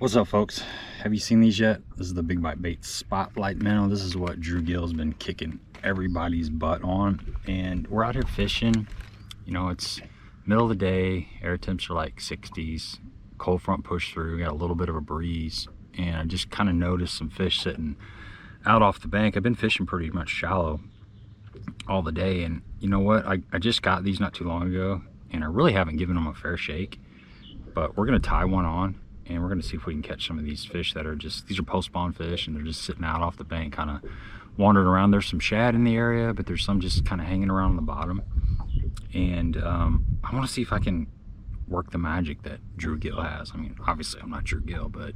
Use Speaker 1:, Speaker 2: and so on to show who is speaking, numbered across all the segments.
Speaker 1: What's up, folks? Have you seen these yet? This is the Big Bite Bait Spotlight Minnow. This is what Drew Gill's been kicking everybody's butt on, and we're out here fishing. You know, it's middle of the day, air temps are like 60s, cold front push through, we got a little bit of a breeze, and I just kind of noticed some fish sitting out off the bank. I've been fishing pretty much shallow all the day, and you know what, I just got these not too long ago, and I really haven't given them a fair shake, but we're gonna tie one on and we're gonna see if we can catch some of these fish that are just, these are post-spawn fish, and they're just sitting out off the bank, kind of wandering around. There's some shad in the area, but there's some just kind of hanging around on the bottom, and I want to see if I can work the magic that Drew Gill has. I mean, obviously I'm not Drew Gill, but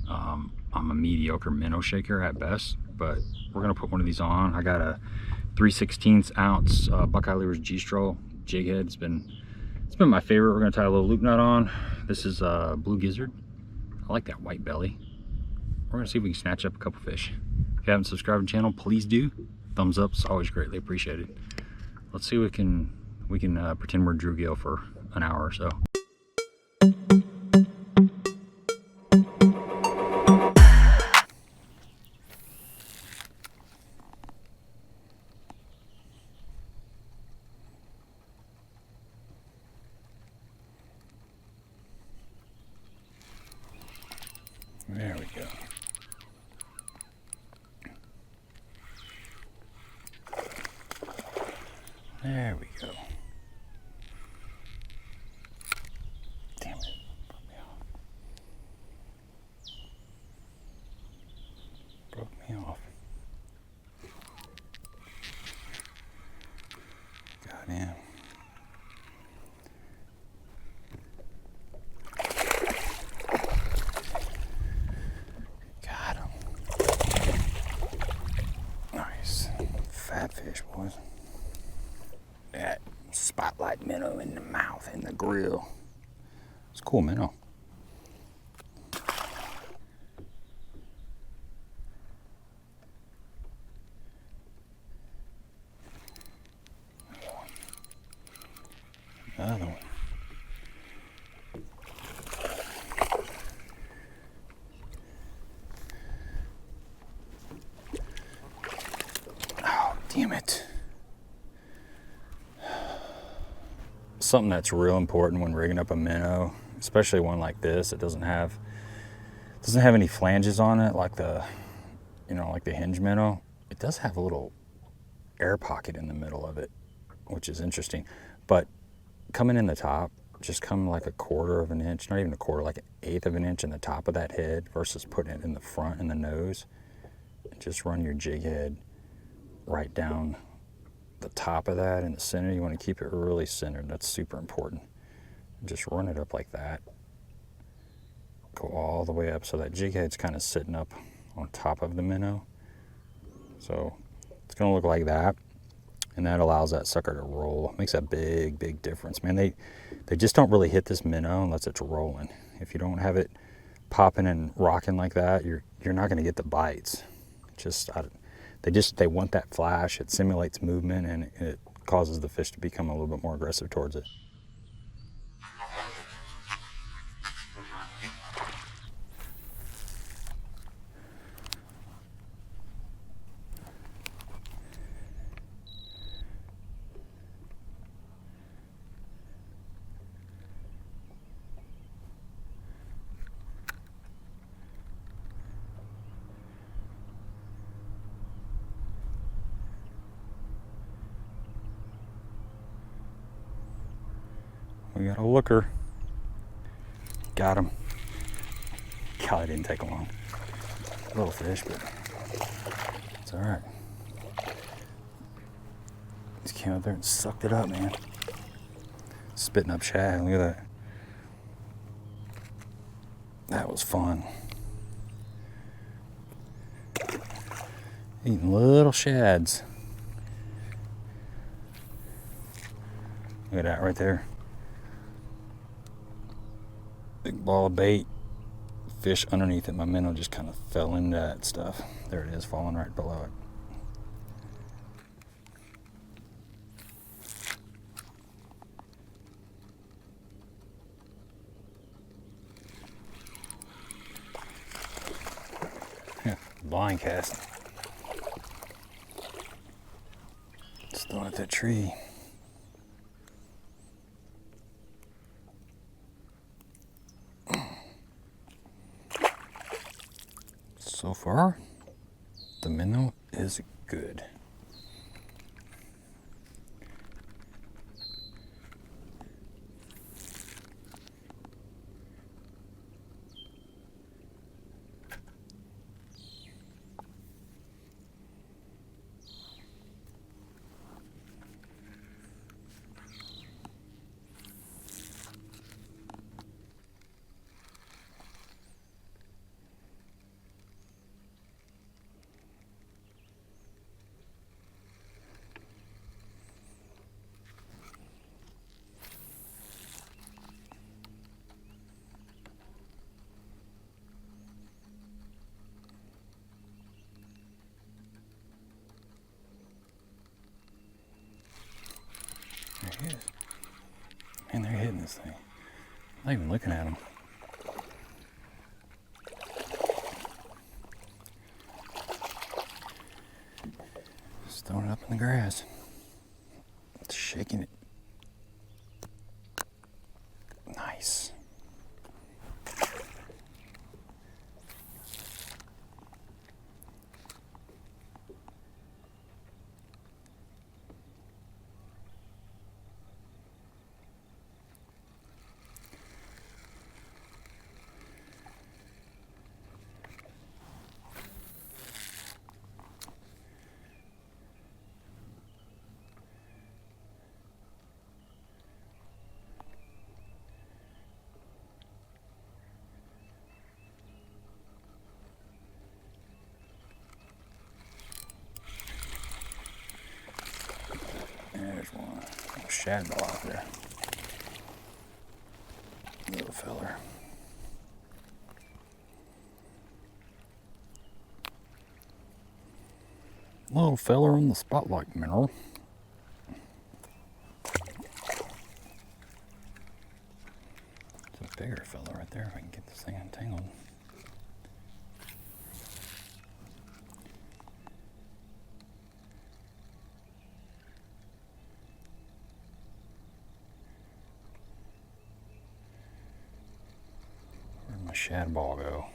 Speaker 1: I'm a mediocre minnow shaker at best, but we're gonna put one of these on. I got a 3/16 ounce Buckeye Lures G-Stroll jig head. It's been my favorite. We're gonna tie a little loop nut on. This is blue gizzard. I like that white belly. We're gonna see if we can snatch up a couple fish. If you haven't subscribed to the channel, please do. Thumbs up is always greatly appreciated. Let's see if we can pretend we're Drew Gill for an hour or so. There we go. There we go. Damn it. Broke me off. Broke me off. Got him. Got him. Nice. Fat fish, boys. That spotlight minnow in the mouth, in the grill. It's a cool minnow. Another one. Oh, damn it. Something that's real important when rigging up a minnow, especially one like this. It doesn't have any flanges on it like the hinge minnow. It does have a little air pocket in the middle of it, which is interesting. But coming in the top, just come like a quarter of an inch, not even a quarter, like an eighth of an inch in the top of that head versus putting it in the front and the nose. And just run your jig head right down the top of that in the center. You want to keep it really centered. That's super important. Just run it up like that. Go all the way up so that jig head's kind of sitting up on top of the minnow. So it's going to look like that, and that allows that sucker to roll. It makes a big difference, man. They just don't really hit this minnow unless it's rolling. If you don't have it popping and rocking like that, you're not going to get the bites. They want that flash. It simulates movement, and it causes the fish to become a little bit more aggressive towards it. We got a looker. Got him. God, it didn't take long. Little fish, but it's all right. Just came up there and sucked it up, man. Spitting up shad. Look at that. That was fun. Eating little shads. Look at that right there. Big ball of bait, fish underneath it. My minnow just kind of fell into that stuff. There it is, falling right below it. blind cast. Just throwing at that tree. So far, the minnow is good. There he is. Man, they're hitting this thing. I'm not even looking at them. Just throwing it up in the grass. It's shaking it. Nice. There's one. Little shad ball out there. Little feller. Little feller on the spotlight minnow. It's a bigger fella right there if I can get this thing untangled. Where'd my shad ball go?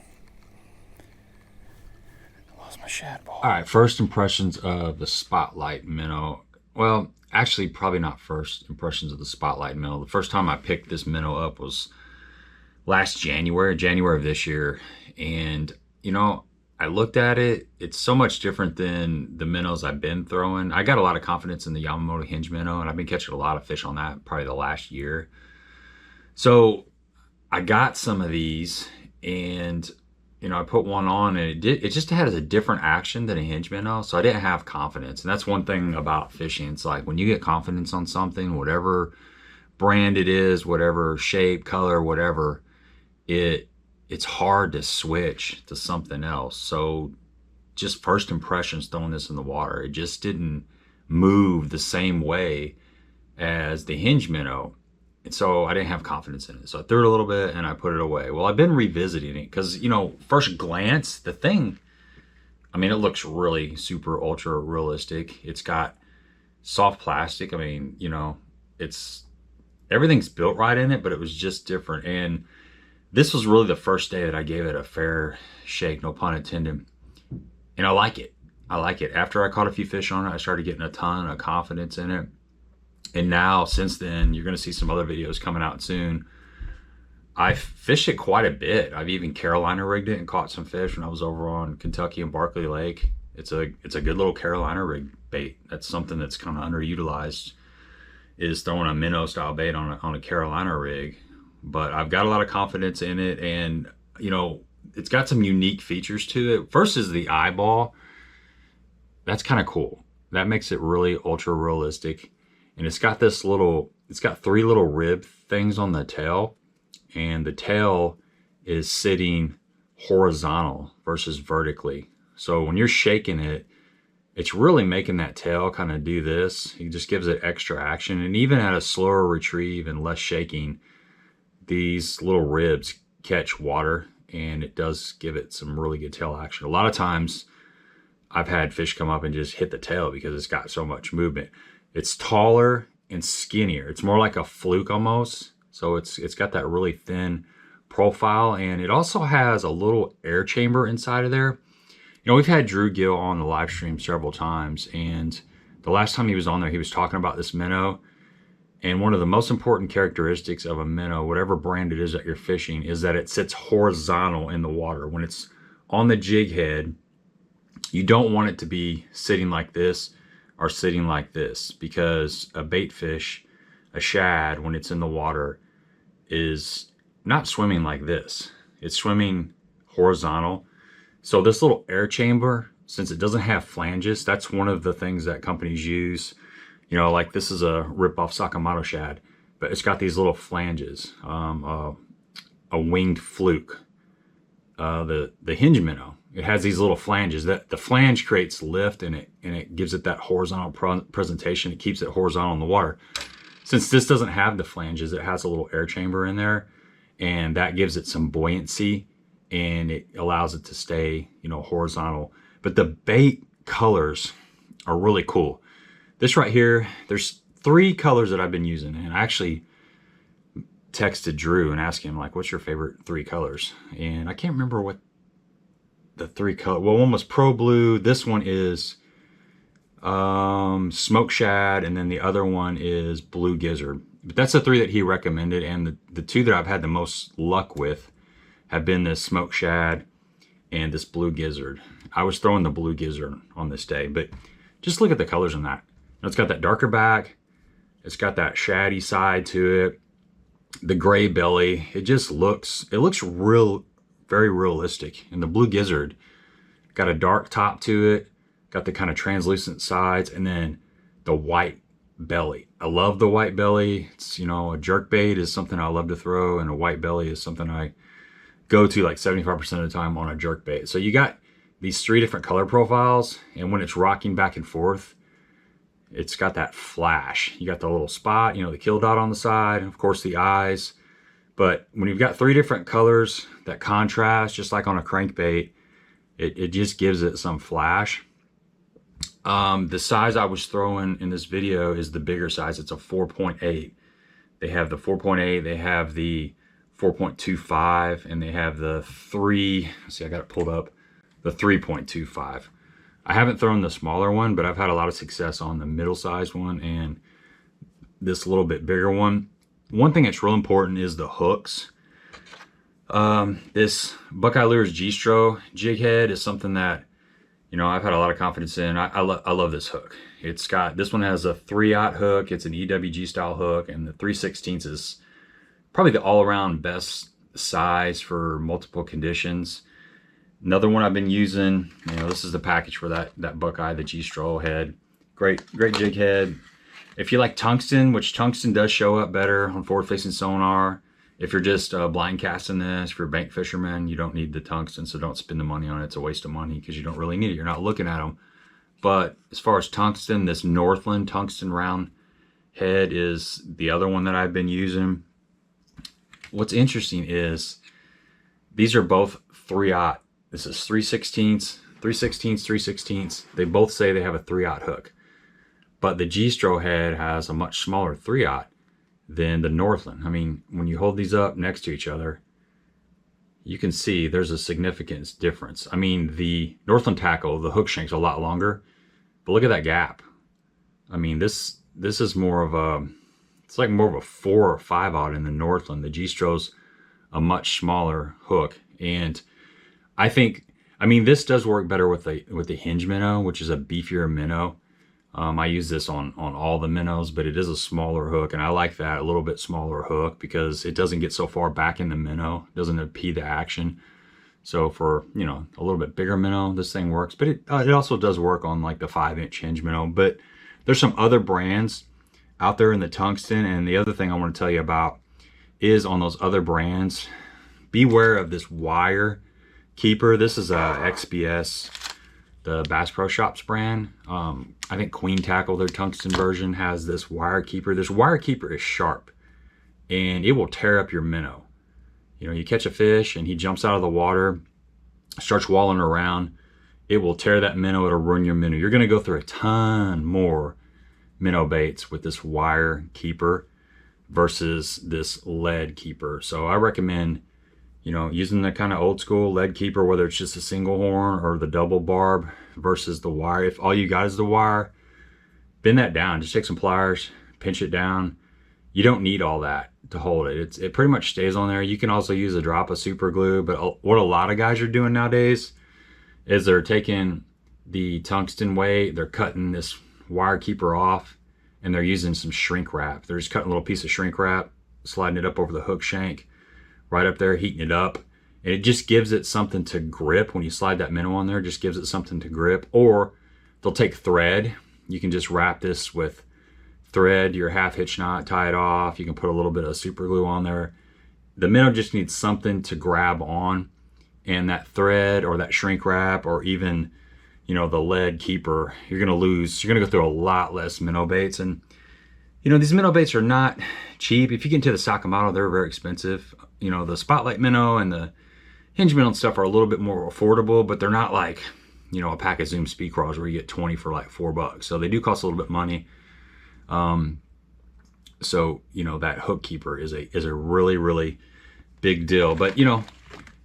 Speaker 1: I lost my shad ball. All right, first impressions of the spotlight minnow. Well, actually, probably not first impressions of the spotlight minnow. The first time I picked this minnow up was last January of this year. And, you know, I looked at it. It's so much different than the minnows I've been throwing. I got a lot of confidence in the Yamamoto hinge minnow, and I've been catching a lot of fish on that probably the last year. So I got some of these, and you know, I put one on, and it just had a different action than a hinge minnow, so I didn't have confidence. And that's one thing about fishing. It's like when you get confidence on something, whatever brand it is, whatever shape, color, whatever, it's hard to switch to something else. So just first impressions throwing this in the water, it just didn't move the same way as the hinge minnow. And so I didn't have confidence in it. So I threw it a little bit and I put it away. Well, I've been revisiting it because, you know, first glance, the thing, I mean, it looks really super ultra realistic. It's got soft plastic. I mean, you know, everything's built right in it, but it was just different. And this was really the first day that I gave it a fair shake, no pun intended. And I like it. I like it. After I caught a few fish on it, I started getting a ton of confidence in it. And now, since then, you're going to see some other videos coming out soon. I fished it quite a bit. I've even Carolina rigged it and caught some fish when I was over on Kentucky and Barkley Lake. It's a good little Carolina rig bait. That's something that's kind of underutilized, is throwing a minnow style bait on a Carolina rig. But I've got a lot of confidence in it, and you know, it's got some unique features to it. First is the eyeball. That's kind of cool. That makes it really ultra realistic. And it's got three little rib things on the tail, and the tail is sitting horizontal versus vertically. So when you're shaking it, it's really making that tail kind of do this. It just gives it extra action. And even at a slower retrieve and less shaking, these little ribs catch water and it does give it some really good tail action. A lot of times I've had fish come up and just hit the tail because it's got so much movement. It's taller and skinnier. It's more like a fluke almost. So it's got that really thin profile, and it also has a little air chamber inside of there. You know, we've had Drew Gill on the live stream several times, and the last time he was on there, he was talking about this minnow. And one of the most important characteristics of a minnow, whatever brand it is that you're fishing, is that it sits horizontal in the water. When it's on the jig head, you don't want it to be sitting like this or sitting like this, because a bait fish, a shad, when it's in the water, is not swimming like this. It's swimming horizontal. So this little air chamber, since it doesn't have flanges, that's one of the things that companies use. You know, like this is a rip-off Sakamoto shad, but it's got these little flanges, a winged fluke. The hinge minnow, it has these little flanges. That the flange creates lift, and it gives it that horizontal presentation. It keeps it horizontal in the water. Since this doesn't have the flanges, it has a little air chamber in there, and that gives it some buoyancy, and it allows it to stay, you know, horizontal. But the bait colors are really cool. This right here, there's 3 colors that I've been using, and I actually texted Drew and asked him, like, what's your favorite 3 colors? And I can't remember what the 3 color. Well, one was Pro Blue, this one is Smoke Shad, and then the other one is Blue Gizzard. But that's the 3 that he recommended, and the 2 that I've had the most luck with have been this Smoke Shad and this Blue Gizzard. I was throwing the Blue Gizzard on this day, but just look at the colors on that. It's got that darker back, it's got that shaddy side to it, the gray belly. It looks very realistic. And the Blue Gizzard got a dark top to it, got the kind of translucent sides, and then the white belly. I love the white belly. It's, you know, a jerk bait is something I love to throw, and a white belly is something I go to like 75% of the time on a jerk bait. So you got these 3 different color profiles, and when it's rocking back and forth, it's got that flash. You got the little spot, you know, the kill dot on the side, and of course the eyes. But when you've got 3 different colors that contrast, just like on a crankbait, it just gives it some flash. The size I was throwing in this video is the bigger size. It's a 4.8. They have the 4.8, they have the 4.25, and they have the 3, see, I got it pulled up, the 3.25. I haven't thrown the smaller one, but I've had a lot of success on the middle-sized one and this little bit bigger one. One thing that's real important is the hooks. This Buckeye Lures G-Stro jig head is something that, you know, I've had a lot of confidence in. I love this hook. It's got, this one has a 3/0 hook. It's an EWG style hook, and the 3/16 is probably the all-around best size for multiple conditions. Another one I've been using, you know, this is the package for that Buckeye, the G-Stro head. Great jig head. If you like tungsten, which tungsten does show up better on forward-facing sonar. If you're just blind casting this, if you're a bank fisherman, you don't need the tungsten, so don't spend the money on it. It's a waste of money because you don't really need it. You're not looking at them. But as far as tungsten, this Northland tungsten round head is the other one that I've been using. What's interesting is these are both 3/0. This is 3/16, 3/16, 3/16. They both say they have a 3/0 hook. But the G-Stro head has a much smaller 3/0 than the Northland. I mean, when you hold these up next to each other, you can see there's a significant difference. I mean, the Northland tackle, the hook shank's a lot longer, but look at that gap. I mean, this is more of a, it's like more of a 4 or 5/0 in the Northland. The G-Stro's a much smaller hook, and I think, I mean, this does work better with the hinge minnow, which is a beefier minnow. I use this on all the minnows, but it is a smaller hook, and I like that, a little bit smaller hook, because it doesn't get so far back in the minnow, it doesn't impede the action. So for, you know, a little bit bigger minnow, this thing works, but it also does work on like the 5-inch hinge minnow. But there's some other brands out there in the tungsten, and the other thing I want to tell you about is on those other brands, beware of this wire keeper. This is a XBS, the Bass Pro Shops brand. I think Queen Tackle, their tungsten version, has this wire keeper. This wire keeper is sharp, and it will tear up your minnow. You know, you catch a fish and he jumps out of the water, starts walling around, it will tear that minnow, it'll ruin your minnow. You're gonna go through a ton more minnow baits with this wire keeper versus this lead keeper. So I recommend, you know, using the kind of old school lead keeper, whether it's just a single horn or the double barb versus the wire. If all you got is the wire, bend that down, just take some pliers, pinch it down. You don't need all that to hold it. It pretty much stays on there. You can also use a drop of super glue, but what a lot of guys are doing nowadays is they're taking the tungsten weight, they're cutting this wire keeper off, and they're using some shrink wrap. They're just cutting a little piece of shrink wrap, sliding it up over the hook shank, right up there, heating it up. And it just gives it something to grip. When you slide that minnow on there, just gives it something to grip. Or they'll take thread. You can just wrap this with thread, your half hitch knot, tie it off. You can put a little bit of super glue on there. The minnow just needs something to grab on, and that thread or that shrink wrap or even, you know, the lead keeper, you're gonna go through a lot less minnow baits. And you know, these minnow baits are not cheap. If you get into the Sakamoto, they're very expensive. You know, the spotlight minnow and the hinge minnow and stuff are a little bit more affordable, but they're not like, you know, a pack of Zoom speed crawls where you get 20 for like $4. So they do cost a little bit of money. So, you know, that hook keeper is a really, really big deal. But, you know,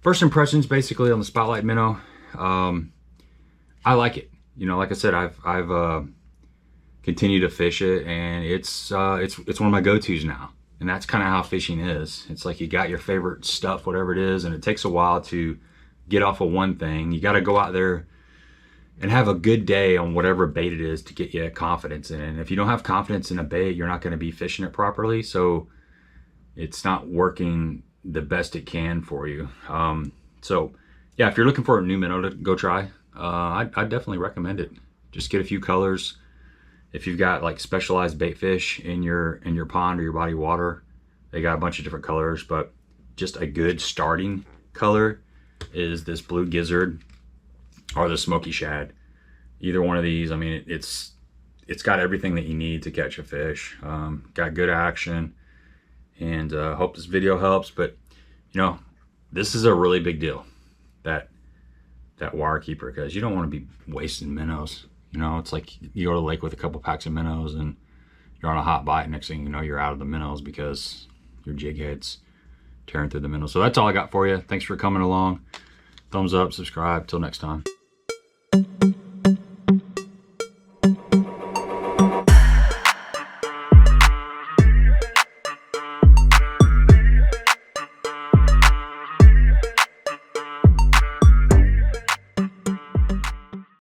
Speaker 1: first impressions basically on the spotlight minnow, I like it. You know, like I said, I've continued to fish it, and it's one of my go-tos now. And that's kind of how fishing is. It's like you got your favorite stuff, whatever it is, and it takes a while to get off of one thing. You got to go out there and have a good day on whatever bait it is to get you confidence in it. And if you don't have confidence in a bait, you're not going to be fishing it properly. So it's not working the best it can for you. So yeah, if you're looking for a new minnow to go try, I'd definitely recommend it. Just get a few colors. If you've got like specialized bait fish in your pond or your body water, they got a bunch of different colors, but just a good starting color is this blue gizzard or the smoky shad. Either one of these, I mean, it's got everything that you need to catch a fish. Got good action, and hope this video helps. But you know, this is a really big deal, that wire keeper, because you don't want to be wasting minnows. You know, it's like you go to the lake with a couple packs of minnows and you're on a hot bite. Next thing you know, you're out of the minnows because your jig head's tearing through the minnows. So that's all I got for you. Thanks for coming along. Thumbs up, subscribe. Till next time.